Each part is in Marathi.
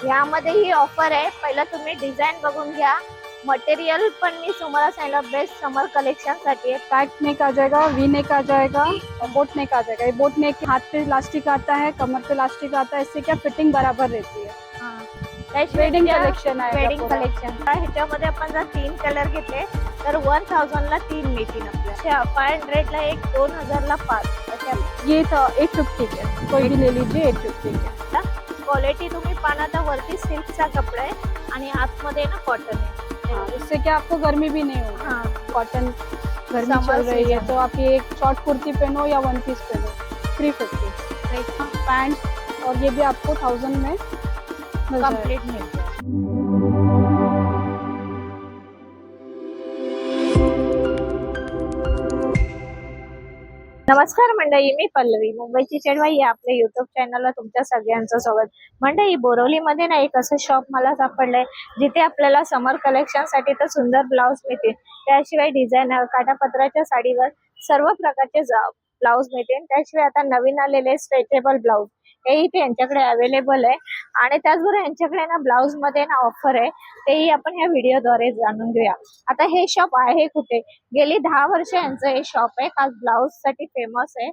यामध्ये ही ऑफर आहे. पहिला तुम्ही डिझाईन बघून घ्या. मटेरियल पण मी तुम्हाला सांगितलं बेस्ट समर कलेक्शन साठी आहे. पैक नेक आ जाएगा, वी नेक आ जाएगा और बोट नेक आ जाएगा। ये बोट नेक हाथ पे इलास्टिक आता है, कमर पे इलास्टिक आता है, इससे क्या फिटिंग बराबर रहती है। वेडिंग कलेक्शन आहे, वेडिंग कलेक्शन ह्याच्यामध्ये आपण जर 3 कलर घेतले तर 1000 ला 3 मिळतील आपल्याला। 500 ला 1, 2000 ला 5 अशा। ये तो 850 के, कोई भी ले लीजिए 850 के। क्वालिटी तुम्ही पाना तर वरती सिल्कचा कपडा आहे आणि आतमध्ये ना कॉटन आहे। इससे क्या आपको गर्मी भी नहीं होगी। हाँ, कॉटन गर्मी चल रही है तो आप ये एक शॉर्ट कुर्ती पहनो या वन पीस पहनो 350। पैंट और ये भी आपको 1000 में कंप्लीट मिळते। नमस्कार मंडळी, मी पल्लवी, मुंबईची चढवाई या आपल्या युट्यूब चॅनलला तुमच्या सगळ्यांचं स्वागत। मंडळी, बोरवलीमध्ये ना एक असं शॉप मला सापडलंय जिथे आपल्याला समर कलेक्शन साठी तर सुंदर ब्लाउज मिळतील, त्याशिवाय डिझायनर काठापदराच्या साडीवर सर्व प्रकारचे ब्लाउज मिळतील। त्याशिवाय आता नवीन आलेले स्ट्रेचेबल ब्लाउज हेही ते यांच्याकडे अवेलेबल आहे आणि त्याचबरोबर यांच्याकडे ना ब्लाउज मध्ये ना ऑफर आहे, तेही आपण या व्हिडिओद्वारे जाणून घेऊया। आता हे शॉप आहे कुठे? गेली 10 वर्ष यांचं हे शॉप आहे, खास ब्लाउज साठी फेमस आहे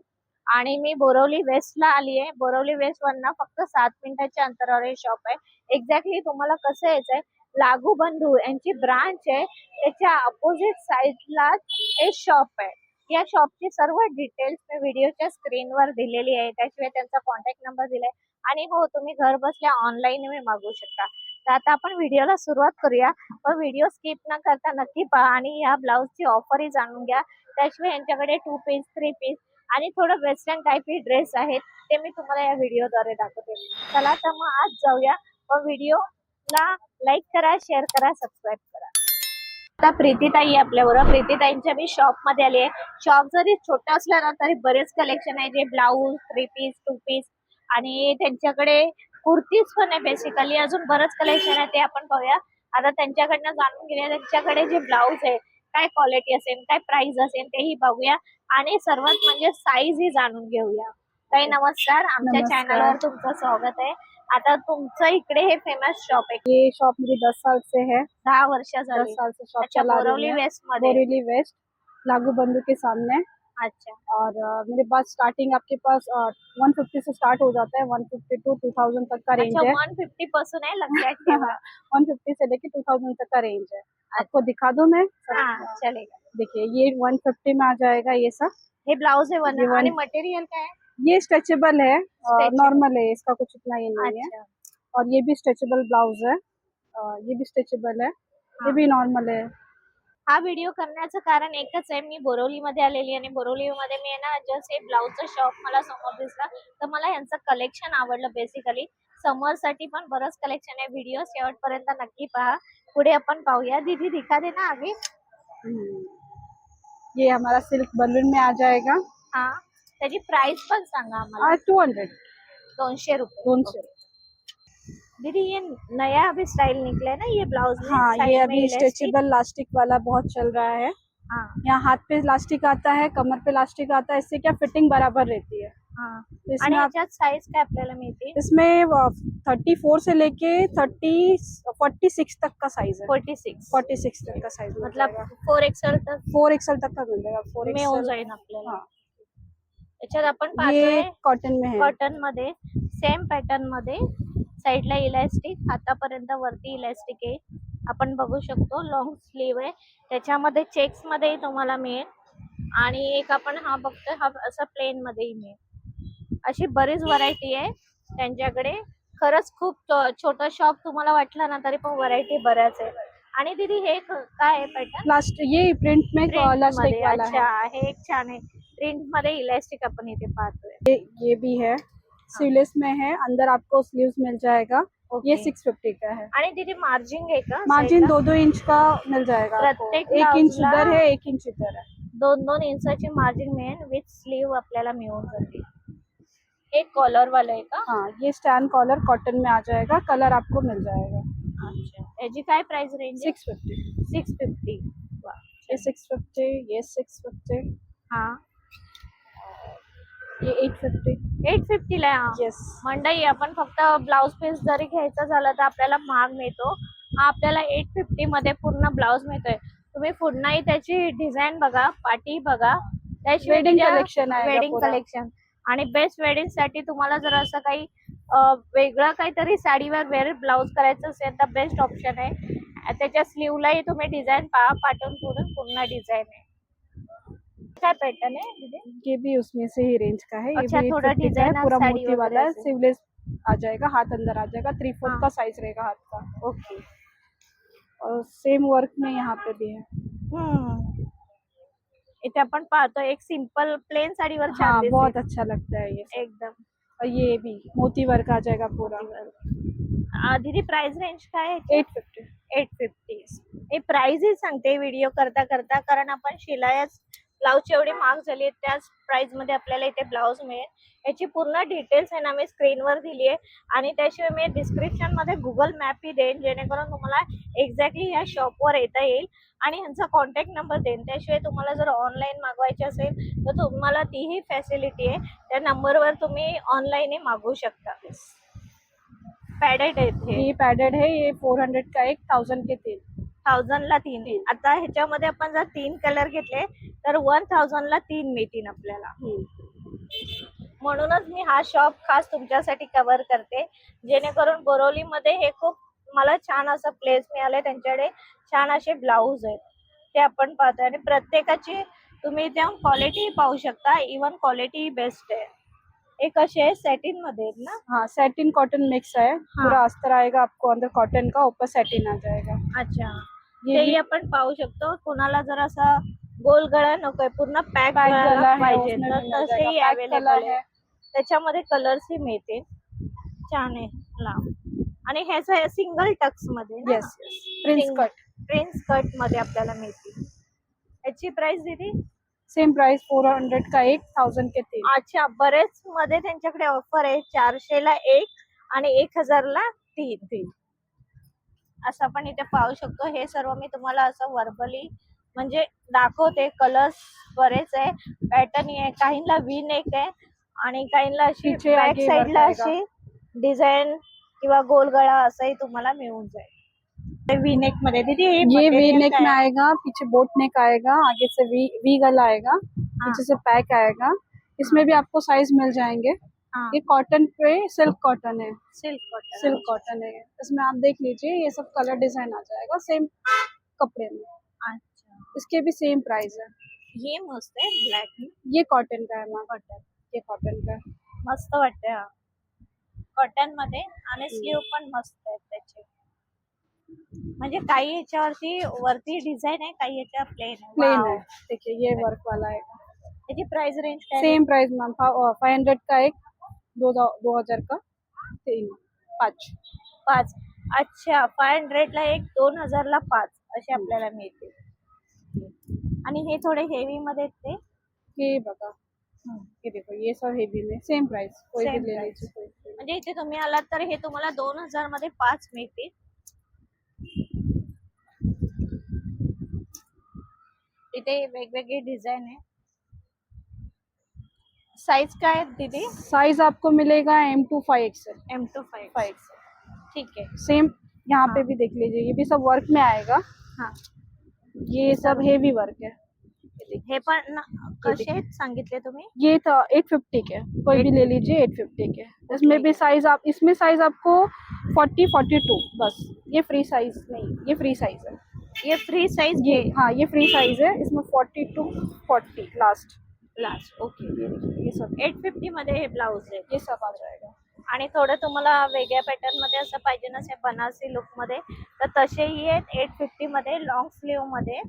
आणि मी बोरवली वेस्टला आली आहे। बोरवली वेस्ट वरना फक्त 7 मिनिटाच्या अंतरावर हे शॉप आहे। एक्झॅक्टली तुम्हाला कसं यायचंय, लागू बंधू यांची ब्रांच आहे, त्याच्या अपोजिट साइडला हे शॉप आहे। या शॉपची सर्व डिटेल्स मी व्हिडिओच्या स्क्रीनवर दिलेली आहे, त्याशिवाय त्यांचा कॉन्टॅक्ट नंबर दिलाय आणि हो, तुम्ही घर बसल्या ऑनलाईन मी मागवू शकता। तर आता आपण व्हिडिओला सुरुवात करूया, पण व्हिडिओ स्किप न करता नक्की पहा आणि या ब्लाउजची ऑफरही जाणून घ्या। त्याशिवाय यांच्याकडे 2 पीस 3 पीस आणि थोडं वेस्टर्न टाईप ड्रेस आहेत, ते मी तुम्हाला या व्हिडिओद्वारे दाखवते। चला तर मग आज जाऊया, व व्हिडिओला लाईक करा, शेअर करा, सबस्क्राईब करा। आता प्रीतीताई आपल्याबरोबर। प्रीतीताईंच्या मी शॉप मध्ये आली आहे। शॉप जरी छोटा असला ना तरी बरेच कलेक्शन आहे, जे ब्लाऊज 3 पीस 2 पीस आणि त्यांच्याकडे कुर्तीज पण आहे। बेसिकली अजून बरंच कलेक्शन आहे, ते आपण पाहूया। आता त्यांच्याकडनं जाणून घेऊया त्यांच्याकडे जे ब्लाऊज आहे काय क्वालिटी असेल, काय प्राइस असेल तेही बघूया आणि सर्वात म्हणजे साईज ही जाणून घेऊया। ताई नमस्कार, आमच्या चॅनलवर तुमचं स्वागत आहे। आता तुमचं इकडे हे फेमस शॉप आहे। ये शॉप मेरी 10 साल से है। 10 वर्ष 10 साल से शॉप अच्छा, चला रही बोरवली हूँ। वेस्ट मध्ये। बोरीवली वेस्ट, लागू बंधु के सामने। अच्छा, और मेरे पास स्टार्टिंग आपके पास 150 से स्टार्ट हो जाता है, 150 टू 2000 तक का रेंज अच्छा, है। 150 पासून आहे, लक्षात ठेवा। 150 से लेके 2000 तक का रेंज है। आपको दिखा दूं मैं? हाँ, चलेगा। देखिए ये 150 में आ जाएगा ये सब। हे ब्लाउज आहे ये आणि मटेरियल काय आहे? ये स्ट्रेचेबल है, Stretchable. नॉर्मल है, इसका कुछ इतना ये नहीं है। अच्छा, और ये भी स्ट्रेचेबल ब्लाउज है, ये भी स्ट्रेचेबल है, ये भी नॉर्मल है। हा व्हिडिओ करण्याचं कारण एकच आहे, मी बोरवलीमध्ये आलेली आणि बोरवलीमध्ये मी आहे ना जस्ट हे ब्लाउजचं शॉप मला समोर दिसला, तर मला यांचं कलेक्शन आवडलं। बेसिकली समर साठी पण बरंच कलेक्शन आहे। व्हिडिओ शेवटपर्यंत नक्की पहा। पुढे आपण पाहूया। दीदी दिखा दे ना आगे। ये हमारा सिल्क बलून में आ जाएगा। हा, त्याची प्राइस पण सांगा आम्हाला। 200 200 रुपये। 200। दीदी ये नया अभी स्टाइल निकला है ना ये ब्लाउज में? हाँ, साइड ये में अभी इलास्टिक। स्ट्रेचेबल इलास्टिक वाला बहुत चल रहा है। हाँ यहाँ हाथ पे इलास्टिक आता है, कमर पे इलास्टिक आता है, इससे क्या फिटिंग बराबर रहती है। हाँ। तो आणि इसमें याच्यात साइज काय आपल्याला मिळते? इसमें 34 से लेके 46 तक का साइज है। 46 तक का साइज मतलब 4XL तक 4XL तक का मिल जाएगा। 4XL में होऊन जाईल आपल्याला। हाँ, याच्यात आपण ये पाहतोय कॉटन में है। कॉटन मध्ये सेम पॅटर्न मध्ये साइडला इलास्टिक, हातापर्यंत वरती इलास्टिक आहे, आपण बघू शकतो। लॉंग स्लीव आहे, त्याच्यामध्ये चेक्स मध्ये तुम्हाला मिळेल आणि एक आपण हा बघतोय हा असं प्लेन मध्येही मिळेल। अशी बरीच व्हरायटी आहे त्यांच्याकडे। खरंच खूप छोटं शॉप तुम्हाला वाटलं ना तरी पण व्हरायटी बऱ्याच आहे। आणि दीदी हे काय आहे पॅटर्न? लास्ट ये प्रिंट में इलास्टिक वाला है। अच्छा, हे एक छान आहे, प्रिंट मध्ये इलास्टिक आपण इथे पाहतोय। ये भी है, स्लीवलेस में है, अंदर आपको स्लीव्स मिल जाएगा। ये 650 का है। आणि दीदी मार्जिन आहे का? मार्जिन 2-2 इंच का मिल जाएगा आपको। प्रत्येक 1 इंच ब्लाउजला उधर है, 1 इंच इधर है। 2-2 इंचाची मार्जिन मिळेल विथ स्लीव आपल्याला मिळून जाते। एक कॉलर वाला आहे का? हाँ, ये स्टैंड कॉलर कॉटन में आ जाएगा, कलर आपको मिल जाएगा। अच्छा, याची काय प्राइस रेंज? 650। 650। ये 650, ये 650। हाँ, ये 850. 850 ला आहे. येस. मंडई आपण फक्त ब्लाउज पीस जरी घ्यायचं झालं तर आपल्याला महाग मिळतो. हा आपल्याला 850 मध्ये पूर्ण ब्लाउज मिळतोय. तुम्ही पुन्हाही त्याची डिझाईन बघा, पाटी बघा, त्याशिवाय वेडिंग कलेक्शन आहे वेडिंग कलेक्शन आणि बेस्ट वेडिंग साठी तुम्हाला जर असं काही वेगळं काहीतरी साडीवर वेअर ब्लाउज करायचं असेल तर बेस्ट ऑप्शन आहे. त्याच्या स्लीवलाही तुम्ही डिझाईन पहा, पाठवून पुढून पूर्ण डिझाइन आहे. काय पॅटर्न आहे दीदी? ये भी उसमें से ही रेंज का है. ये अच्छा, भी थोड़ा 850 का है, डिजाइन पूरा साड़ी मोती वाला है, वगैरह से। सिवलेस आ जाएगा, हाथ अंदर आ जाएगा, 3/4 हाँ। का साइज रहेगा हाथ का, ओके. और सेम वर्क में यहाँ पे भी है. इथे आपण पाहतो एक सिंपल प्लेन साडीवर छान हाँ, दिसेल. बहुत अच्छा लगता है ये सब. एकदम. और ये भी मोती वर्क आ जाएगा पूरा. दीदी प्राइस रेंज काय आहे? 850. 850. हे प्राइसच सांगते व्हिडिओ करता करता, कारण आपण शिलायाच ब्लाऊजची एवढी महाग झाली आहे, त्याच प्राइस मध्ये आपल्याला इथे ब्लाऊज मिळेल. याची पूर्ण डिटेल्स आहे ना मी स्क्रीनवर दिली आहे आणि त्याशिवाय मी डिस्क्रिप्शन मध्ये गुगल मॅपही देईन, जेणेकरून तुम्हाला एक्झॅक्टली ह्या शॉपवर येता येईल आणि ह्यांचा कॉन्टॅक्ट नंबर देईन. त्याशिवाय तुम्हाला जर ऑनलाईन मागवायचे असेल तर तुम्हाला तीही फॅसिलिटी आहे. त्या नंबरवर तुम्ही ऑनलाईनही मागवू शकता. पॅडेड आहेत हे. ये पैडेड है, ये 400 का एक, 1000 के 3. 1000 ला 3. आता ह्याच्यामध्ये आपण जर 3 कलर घेतले तर 1000 ला 3 मिळतील आपल्याला. म्हणूनच मी हा शॉप खास तुमच्यासाठी कव्हर करते, जेणेकरून बोरिवलीमध्ये हे खूप मला छान असं प्लेस मिळालंय. त्यांच्याकडे छान असे ब्लाऊज आहेत ते आपण पाहतोय आणि प्रत्येकाची तुम्ही इथे क्वालिटी पाहू शकता. इवन क्वालिटी बेस्ट आहे. एक असे आहे सॅटिन मध्ये आहेत ना? हाँ, सैटिन कॉटन मिक्स है, पूरा अस्तर आएगा आपको अंदर कॉटन का, ऊपर सैटिन आ जाएगा. अच्छा, ये तेही भी आपण पाहू शकतो. कोणाला जर असा गोल गळा नकोय, पूर्ण पॅक पैक गला गळा है, पाहिजे उसमें तर भी मिल तसेही जाएगा. पैक अवेलेबल गला आहे. है. त्याच्यामध्ये कलर्सही मिळतील. छान आहे लांब आणि ह्याचं सिंगल टक्स मध्ये ना? Yes, Prince cut. Prince cut मध्ये आपल्याला मिळतील. याची प्राइस दीदी? सेम प्राइस, 400 का एक, 1000 के 3. अच्छा, बरेच मध्ये त्यांच्याकडे ऑफर आहे. 400 ला 1 आणि 1000 ला 3. असं आपण इथे पाहू शकतो. हे सर्व मी तुम्हाला असं वर्बली म्हणजे दाखवते. कलर्स बरेच आहे, पॅटर्न आहे, काहींना वी नेक आहे आणि काहींना अशी पीछे बॅक आगे साइडला वर्क अशी डिझाईन किंवा गोल गळा असंही तुम्हाला मिळून जाईल. वी नेक मध्ये दीदी ये वी material नेक काय में आहे? आएगा, पीछे बोट नेक आएगा, आगे से वी गला आएगा, पीछे से पैक आएगा. इसमें भी आपको साइज मिल जाएंगे. हाँ, ये कॉटन पे सिल्क कॉटन है, सिल्क कॉटन. सिल्क कॉटन है. इसमें आप देख लीजिए, ये सब कलर डिजाइन आ जाएगा सेम कपड़े में. अच्छा, इसके भी सेम प्राइस है. हे मस्त आहे ब्लॅक में. ये कॉटन का है मैम, कॉटन, ये कॉटन का है. मस्त वाटतंय हा कॉटन मध्ये आणि स्लीव पण मस्त आहेत त्याचे. म्हणजे काही ह्याच्यावरती वरती डिझाईन आहे, काही ह्याच्या प्लेन आहे. Plain Wow. है. देखिए ये वर्क वाला है. याची प्राइस रेंज काय आहे? सेम प्राइस मैम, 500 का एक, 2000 का 3, 5. 5. अच्छा, 500 ला 1, 2000 ला 5 असे आपल्याला मिळतील. आणि हे थोडे हेवी मध्ये आहेत ते. ये बघा, ये देखो, ये सब हेवी में सेम प्राइस, कोई भी Same ले price. लीजिए, कोई भी. म्हणजे इथे तुम्ही आलात तर हे तुम्हाला 2000 मध्ये 5 मिळतील. इथे वेगवेगळी डिझाईन आहे. साईज काय आहे दीदी? साइज आपको मिलेगा M2 5XL. M2 5. 5XL. ठीक आहे. सेम यहाँ पे हाँ. भी देख लीजिए, ये भी सब वर्क में आएगा. हा, ये सब हेवी वर्क है. हे पण कसे आहेत सांगितले तुम्ही? ये था 850 के, कोई भी ले लीजिए 850 के. इसमें भी साइज आप, इसमें साइज आपको 40, 42 बस. ये फ्री साइज नहीं, ये फ्री साइज है. ये फ्री साइज ये हाँ, ये फ्री साइज है. इसमें 40 to 40 लास्ट. लास्ट. ओके. ये देखिए, ये सब 850 मध्ये हे ब्लाउज आहे. ये सब आ जाएगा. आणि थोडं तुम्हाला वेगळ्या पॅटर्न मध्ये असं पाहिजे नसेल बनारसी लुक मध्ये तर तसेही आहेत 850 मध्ये लॉंग स्लीव मध्ये.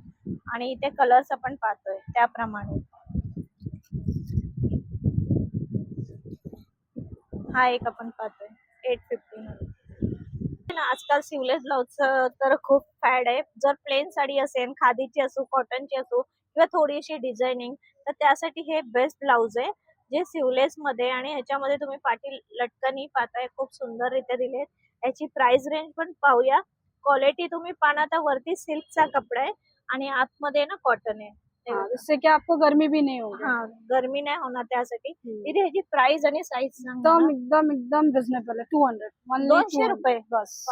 आणि इथे कलर्स आपण पाहतोय त्याप्रमाणे. हा एक आपण पाहतोय 850 मध्ये. आजकाल सिवलेस ब्लाउजचं तर खूप फॅड आहे. जर प्लेन साडी असेल, खादीची असो, कॉटनची असो किंवा थोडीशी डिझायनिंग, तर त्यासाठी हे बेस्ट ब्लाउज आहे जे सिवलेस मध्ये. आणि ह्याच्यामध्ये तुम्ही पाठी लटकनही पाहताय, खूप सुंदररित्या दिलेत. याची प्राइस रेंज पण पाहूया. क्वालिटी तुम्ही पाहता, वरती सिल्कचा कपडा आहे आणि आतमध्ये ना कॉटन आहे. हाँ, इससे क्या आपको गर्मी भी नहीं होगी. हा गरमी नाही होणार त्यासाठी. तिथे ह्याची प्राइस आणि साईज सांग एकदम मला. एकदम एकदम रिजनेबल है. 200 only 200 रुपये बस.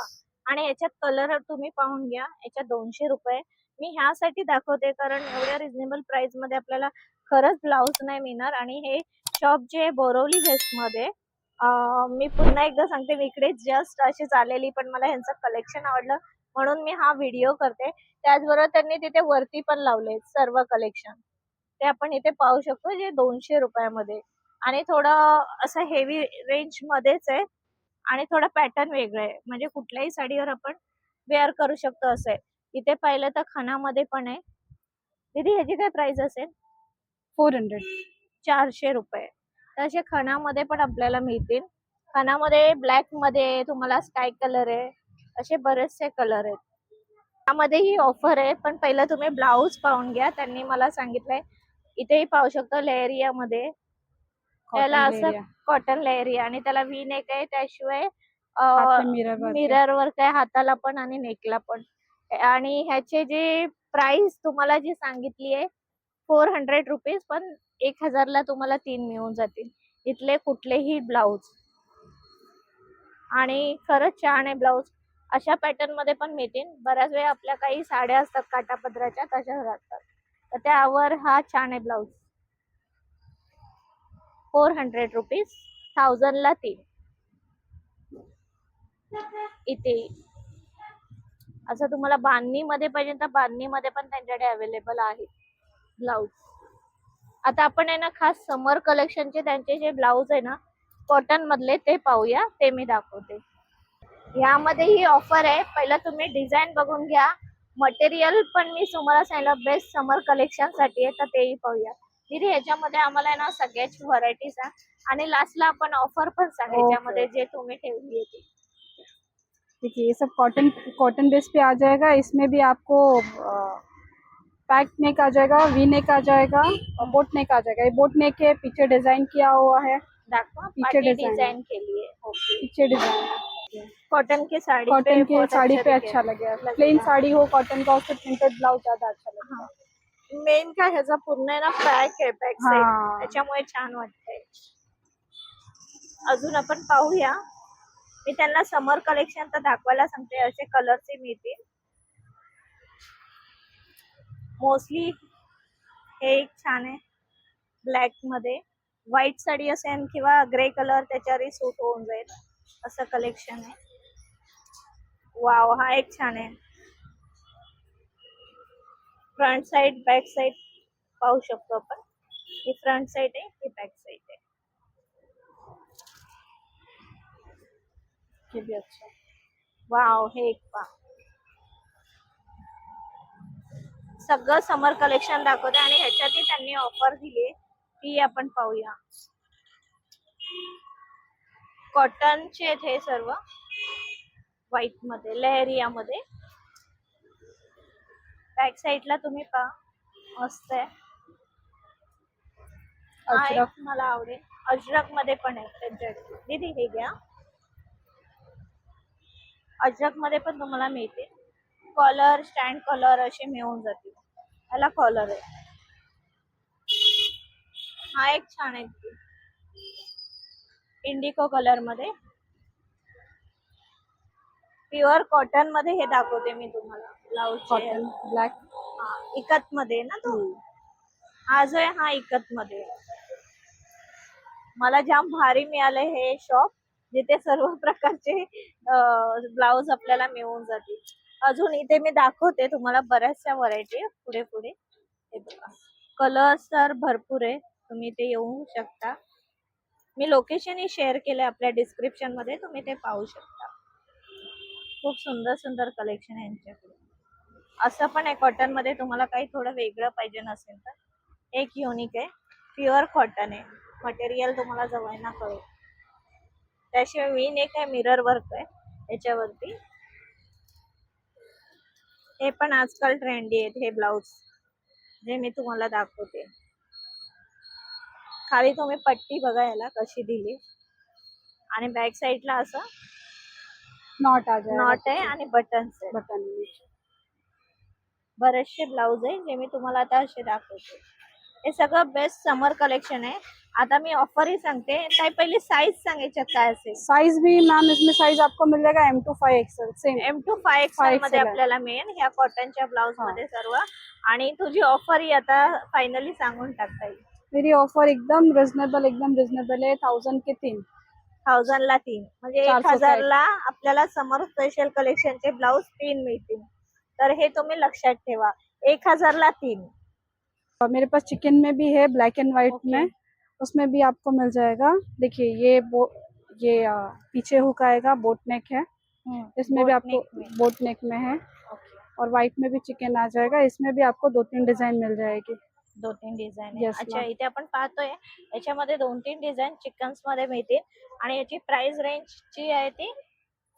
आणि याच्यात कलर तुम्ही पाहून घ्या. याच्यात 200 रुपये. मी ह्यासाठी दाखवते कारण एवढ्या रिझनेबल प्राइस मध्ये आपल्याला खरंच ब्लाऊज नाही मिळणार. आणि हे शॉप जे आहे बोरवली वेस्ट मध्ये, मी पुन्हा एकदा सांगते, मी इकडे जस्ट अशीच आलेली, पण मला ह्यांचं कलेक्शन आवडलं म्हणून मी हा व्हिडिओ करते. त्याचबरोबर त्यांनी तिथे वरती पण लावले सर्व कलेक्शन, ते आपण इथे पाहू शकतो, जे 200 रुपयामध्ये आणि थोडं असं हेवी रेंज मध्येच आहे आणि थोडं पॅटर्न वेगळं आहे, म्हणजे कुठल्याही साडीवर आपण वेअर करू शकतो असं आहे. इथे पाहिलं तर खणामध्ये पण आहे. दीदी ह्याची काय प्राइस असेल? 400. 400 रुपये. तर असे खणामध्ये पण आपल्याला मिळतील. खणामध्ये ब्लॅक मध्ये तुम्हाला स्काय कलर आहे, असे बरेचसे कलर आहेत. त्यामध्ये ही ऑफर आहे, पण पहिलं तुम्ही ब्लाऊज पाहून घ्या. त्यांनी मला सांगितलंय इथेही पाहू शकतो लेअरिया मध्ये, त्याला असं कॉटन लेअरिया आणि त्याला वी नेक आहे. त्याशिवाय मिरर वर्क आहे हाताला पण आणि नेकला पण. आणि ह्याचे जे प्राइस तुम्हाला जी सांगितली आहे 400 रुपीज, पण 1000 ला तुम्हाला 3 मिळून जातील इथले कुठलेही ब्लाऊज. आणि खरंच छान आहे ब्लाऊज. अशा पॅटर्न मध्ये पण मिळतील. बऱ्याच वेळा आपल्या काही साड्या असतात काठापदराच्या तशा राहतात, तर त्यावर हा छान आहे ब्लाऊज. 400 रुपीज, 1000 ला 3. इथे असं तुम्हाला बांधणी मध्ये पाहिजे तर बांधणी मध्ये पण त्यांच्याकडे अवेलेबल आहे ब्लाऊज. आता आपण आहे ना खास समर कलेक्शनचे त्यांचे जे ब्लाऊज आहे ना कॉटन मधले ते पाहूया, ते मी दाखवते. यामध्ये ही ऑफर आहे. पहिला तुम्ही डिझाईन बघून घ्या. मटेरियल पण मी तुम्हाला सांगितलं बेस्ट समर कलेक्शन साठी आहे, तर तेही पाहूया. दीदी ह्याच्यामध्ये आम्हाला आहे ना सगळ्याची व्हरायटी सांग आणि लास्टला आपण ऑफर पण सांग ह्याच्यामध्ये जे तुम्ही ठेवली आहे ती. देखिए ये सब कॉटन कॉटन बेस पे आ जाएगा. इसमें भी आपको पैक नेक आ जाएगा, वी नेक आ जाएगा और बोट नेक आ जाएगा. ये बोट नेक है, पीछे डिजाइन किया हुआ है. दाखवा पीछे डिजाइन के लिए. ओके, पीछे डिजाइन कॉटन की साड़ी की साड़ी पे अच्छा लगेगा. प्लेन साड़ी हो कॉटन का, उससे प्रिंटेड ब्लाउज ज्यादा अच्छा लगेगा. मेन काय ह्याचा पूर्ण आहे ना पॅक आहे, पॅक साईड, हाँ. त्याच्यामुळे छान वाटतंय. अजून आपण पाहूया. मी त्यांना समर कलेक्शन तर दाखवायला सांगते. असे कलरचे मिळतील मोस्टली. हे एक छान आहे ब्लॅक मध्ये, व्हाईट साडी असेल किंवा ग्रे कलर त्याच्यावरही सूट होऊन जाईल असं कलेक्शन आहे. वाव, हा एक छान आहे. फ्रंट साइड बॅक साइड पाहू शकतो आपण. ही फ्रंट साइड आहे, ही बॅक साइड आहे. ये भी अच्छा. वाव, हे एक पहा. सगळं समर कलेक्शन दाखवते आणि ह्याच्यातही त्यांनी ऑफर दिली, ती आपण पाहूया. कॉटनचे आहेत हे सर्व, व्हाईट मध्ये लेहरिया मध्ये. बॅक साइडला तुम्ही पहा, मस्त आहे. अजरक मला आवडेल. अजरक मध्ये पण आहे त्यांच्याकडे. दीदी हे घ्या. अजरक मध्ये पण तुम्हाला मिळते. कॉलर स्टँड कॉलर असे मिळून जातील. याला कॉलर आहे. हा एक छान आहे इंडिको कलर मध्ये. प्युअर कॉटन मध्ये हे दाखवते मी तुम्हाला ब्लाउज. कॉटन ब्लॅक इकत मध्ये ना तो. हा जो आहे हा इकत मध्ये. मला जाम भारी मिळालंय हे शॉप, जिथे सर्व प्रकारचे ब्लाउज आपल्याला मिळून जातील. अजून इथे मी दाखवते तुम्हाला बऱ्याचशा व्हरायटी पुढे पुढे. हे बघा, कलर्स तर भरपूर आहे, तुम्ही ते येऊ शकता. मी लोकेशन ही शेअर केले आपल्या डिस्क्रिप्शन मध्ये, तुम्ही ते पाहू शकता. खूप सुंदर सुंदर कलेक्शन आहे यांच्याकडे. असं पण आहे कॉटन मध्ये, तुम्हाला काही थोडं वेगळं पाहिजे नसेल तर एक युनिक आहे. प्युअर कॉटन आहे, मटेरियल तुम्हाला जवळ ना कळेल. त्याशिवाय वी नेक आहे, मिरर वर्क आहे याच्यावरती. हे पण आजकाल ट्रेंडी आहेत हे ब्लाउज, जे मी तुम्हाला दाखवते. खाली तुम्ही पट्टी बघा याला कशी दिली आणि बॅक साइडला असं नॉट आ जाएगा. नॉट आहे आणि बटन्स आहे. बटन बरेचसे ब्लाऊज आहे जे मी तुम्हाला आता असे दाखवते. हे सगळं बेस्ट समर कलेक्शन आहे. आता मी ऑफरही सांगते. ताई पहिली साईज सांगायच्यात काय असेल? साइज भी मैम इसमें साइज आपको मिल जाएगा M to 5XL same. M to 5XL 5XL मध्ये आहे. आपल्याला मिळेल ह्या कॉटनच्या ब्लाउज मध्ये सर्व. आणि तुझी ऑफर ही आता फायनली सांगून टाकता येईल. मेरी ऑफर एकदम रिजनेबल है 1000 के 3। 1000 ला 3 म्हणजे 400 1000 ला आपल्याला समर स्पेशल कलेक्शनचे ब्लाउज 3 मिळतील. तर हे तुम्ही लक्षात ठेवा. 1000 ला 3. और मेरे पास चिकन में भी है ब्लैक एंड व्हाइट ओके. में, उसमें भी आपको मिल जाएगा। देखिए ये पीछे हुक आएगा, बोट नेक है, इसमें भी आपको बोट नेक में है। और व्हाइट में भी चिकन आ जाएगा, इसमें भी आपको 2-3 डिजाइन मिल जाएगी। 2-3 डिझाईन. Yes, अच्छा, ma'am. इथे आपण पाहतोय याच्यामध्ये 2-3 डिझाईन चिकन्स मध्ये मिळतील. आणि याची प्राइस रेंज जी आहे ती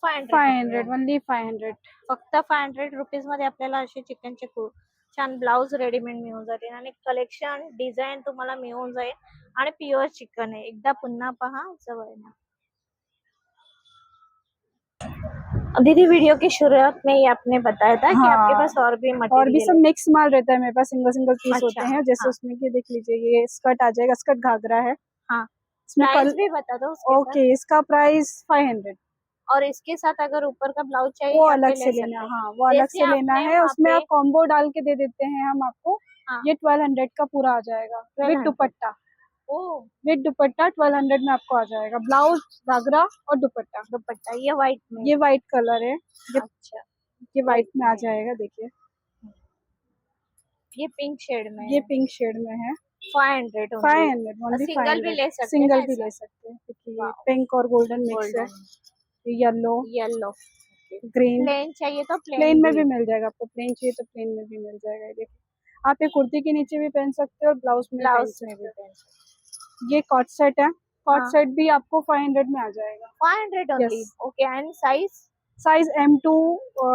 500 500 ओनली 500। फक्त 500 रुपीज मध्ये आपल्याला असे चिकनचे खूप छान ब्लाउज रेडीमेड मिळून जातील. आणि कलेक्शन डिझाईन तुम्हाला मिळून जाईल. आणि प्युअर चिकन आहे. एकदा पुन्हा पहा जवळ ना. दीदी वीडियो की शुरुआत में ही आपने बताया था कि आपके पास और भी और भी मटेरियल सब मिक्स माल रहता है मेरे पास, सिंगल पीस अच्छा, होते हैं। जैसे हाँ। उसमें कि देख लीजिए, ये स्कर्ट आ जाएगा, स्कर्ट घाघरा है। हाँ, इसमें प्राइस भी बता दो उसके साथ। ओके, इसका प्राइस 500। और इसके साथ अगर ऊपर का ब्लाउज चाहिए वो यहाँ अलग पे से ले लेना, सकते हैं। हाँ वो अलग जैसे से लेना आपने है। वहाँ उसमें पे आप कॉम्बो डाल के दे देते हैं हम आपको। हाँ, ये 1200 का पूरा आ जाएगा विद 1200 दुपट्टा। ओ विद दुपट्टा 1200 में आपको आ जाएगा, ब्लाउज घाघरा और दुपट्टा। दुपट्टा ये व्हाइट में। ये व्हाइट कलर है, अच्छा, ये व्हाइट में आ जाएगा। देखिए ये पिंक शेड में ये पिंक शेड में है। 500 500 ओनली सिंगल भी 500। ले सकते हैं सिंगल ना भी ऐसा? ले सकते हैं। देखिए वाह। पिंक और गोल्डन मिक्स है, golden yellow yellow green. Plain चाहिए तो प्लेन में भी मिल जाएगा आपको, प्लेन चाहिए तो प्लेन में भी मिल जाएगा। ये देखिए आप ये कुर्ती के नीचे भी पहन सकते हो और ब्लाउज में ब्लाउज पहन में भी सकते पहन सकते हो। ये कॉट सेट है, कॉट हाँ। सेट भी आपको 500 में आ जाएगा। 500 only. Yes. Okay end size size M2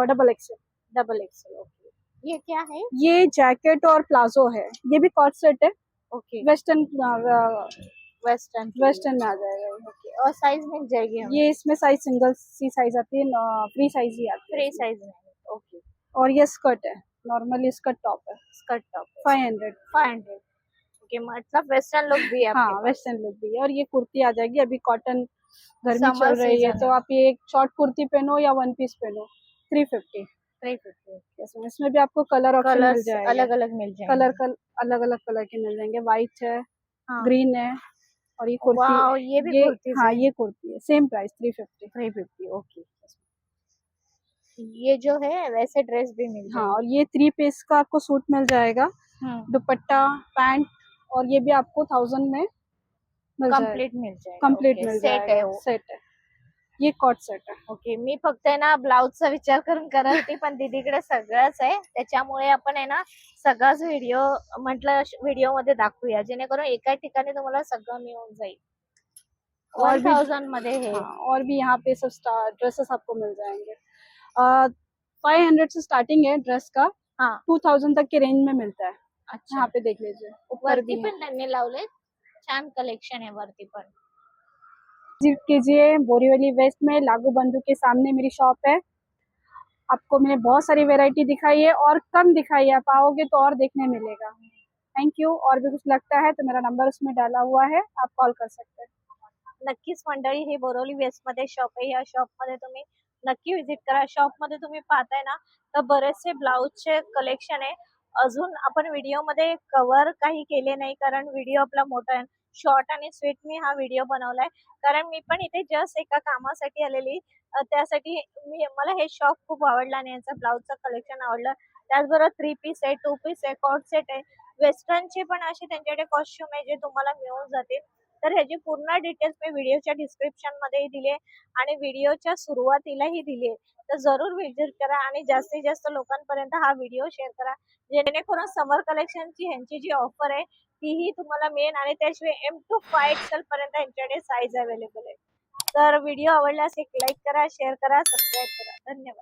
XXL। Double XL. Okay, ये क्या है? ये जैकेट और प्लाजो है, ये भी कॉट सेट है। ओके, वेस्टर्न वेस्टर्न वेस्टर्न में आ जाएगा ये। ओके, और साइज मिल जाएगी हमें? ये इसमें साइज सिंगल सी साइज आती है, फ्री साइज ही आती है फ्री इसमें। साइज में। ओके, और ये स्कर्ट है, नॉर्मली स्कर्ट टॉप है, स्कर्ट टॉप 500। 500। ओके, मतलब वेस्टर्न लुक भी है आपके हाँ पास। वेस्टर्न लुक भी है। और ये कुर्ती आ जाएगी, अभी कॉटन गर्मी Summer चल रही है season तो है। आप ये एक शॉर्ट कुर्ती पहनो या वन पीस पहनो, 350। 350 इसमें भी आपको कलर ऑप्शन मिल कलर्स जाएंगे, अलग अलग मिल जाएंगे। अलग अलग कलर के मिल जाएंगे। व्हाइट है, हाँ, ग्रीन है, और ये कुर्ती। वाओ, ये भी कुर्तीज हाँ है। ये कुर्ती है, सेम प्राइस 350। 350 ओके। ये जो है वैसे ड्रेस भी मिल हाँ, जाएगी। और ये 3 पीस का आपको सूट मिल जाएगा, दुपट्टा पैंट, और ये भी आपको 1000 में मिल जाएगा। कंप्लीट मिल जाएगा। कंप्लीट ओके, मिल सेट जाएगा, आहे वो। सेट है, ये कॉट सेट है। ओके, मी फक्त आहे ना ब्लाउजचा विचार करून करत होती, पण दीदीकडे सगळंच आहे. त्याच्यामुळे आपण आहे ना सगळाच व्हिडिओ म्हटलं व्हिडिओ मध्ये दाखवूया, जेणेकरून एका ठिकाणी तुम्हाला सगळं मिळून जाईल। और भी 1000 मध्ये है। हाँ, और भी यहाँ पे सब ड्रेसेस आपको मिल जाएंगे। 500 से स्टार्टिंग है ड्रेस का, हाँ, 2000 तक के रेंज में मिलता है। अच्छा। यहाँ पे देख लीजिए, ऊपर वरती भी है। पण त्यांनी लावले, छान कलेक्शन आहे वरती पण। विजिट कीजिए, बोरीवली वेस्ट में लागू बंधु के सामने मेरी शॉप है। आपको मैंने बहुत सारी वैरायटी दिखाई है और कम दिखाई है, आप आओगे तो और देखने मिलेगा। Thank you. और भी कुछ लगता है तो मेरा नंबर उसमें डाला हुआ है, आप कॉल कर सकते हैं। नक्कीच मंडळी, हे बोरिवली वेस्ट मध्ये शॉप आहे. या शॉप मध्ये तुम्ही नक्की विजिट करा. शॉप मध्ये तुम्ही पाहताय ना तर बरेचसे ब्लाऊजचे कलेक्शन आहे. अजून आपण व्हिडिओ मध्ये कव्हर काही केले नाही, कारण व्हिडिओ आपला मोठा आहे. शॉर्ट आणि स्वीट मी हा व्हिडिओ बनवलाय, कारण मी पण इथे जस्ट एका कामासाठी आलेली. त्यासाठी मला हे शॉप खूप आवडला आणि यांचं ब्लाऊजचं कलेक्शन आवडलं. त्याचबरोबर 3 पीस आहे, 2 पीस आहे, कॉट सेट आहे, वेस्टर्नचे पण असे त्यांच्याकडे कॉस्ट्युम आहे जे तुम्हाला मिळून जातील. तर ह्याची पूर्ण डिटेल्स मी व्हिडिओच्या डिस्क्रिप्शन मध्ये दिले आणि व्हिडिओच्या सुरुवातीलाही दिले. तर जरूर व्हिजिट करा आणि जास्तीत जास्त लोकांपर्यंत हा व्हिडिओ शेअर करा, जेणेकरून समर कलेक्शनची ह्यांची जी ऑफर आहे तीही तुम्हाला मिळेल. आणि त्याशिवाय M to 5XL पर्यंत ह्यांच्याकडे साईज अवेलेबल आहे. तर व्हिडिओ आवडल्यास एक लाईक करा, शेअर करा, सबस्क्राईब करा. धन्यवाद.